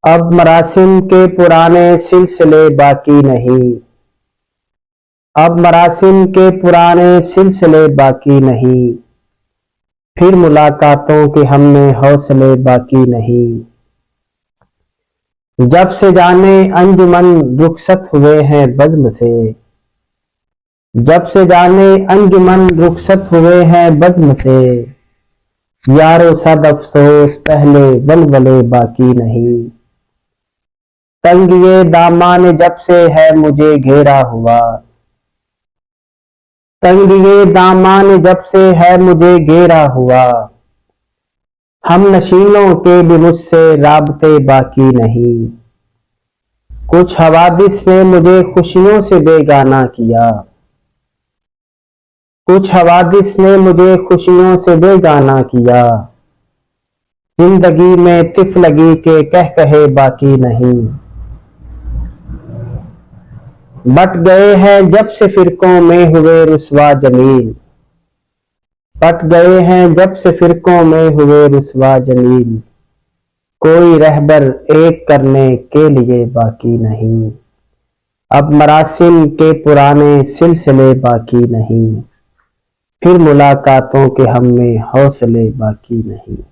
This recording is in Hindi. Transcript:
अब मरासिम के पुराने सिलसिले बाकी नहीं। अब मरासिम के पुराने सिलसिले बाकी नहीं। फिर मुलाकातों के हमने हौसले बाकी नहीं। जब से जाने अंजुमन रुखसत हुए हैं बज़्म से। जब से जाने अंजुमन रुखसत हुए हैं बज़्म से। यारो सब अफसोस पहले वलवले बाकी नहीं। तंग ये दामन जब से है मुझे घेरा हुआ। तंग ये दामन जब से है मुझे घेरा हुआ। हम नशीनों के भी मुझसे राबते बाकी नहीं। कुछ हवादिस ने मुझे खुशियों से बेगाना किया। कुछ हवादिस ने मुझे खुशियों से बेगाना किया। जिंदगी में तिफ लगी के कह कहे बाकी नहीं। बट गए हैं जब से फिरकों में हुए रुसवा जमील। बट गए हैं जब से फिरकों में हुए रुसवा जमील। कोई रहबर एक करने के लिए बाकी नहीं। अब मरासिम के पुराने सिलसिले बाकी नहीं। फिर मुलाकातों के हम में हौसले बाकी नहीं।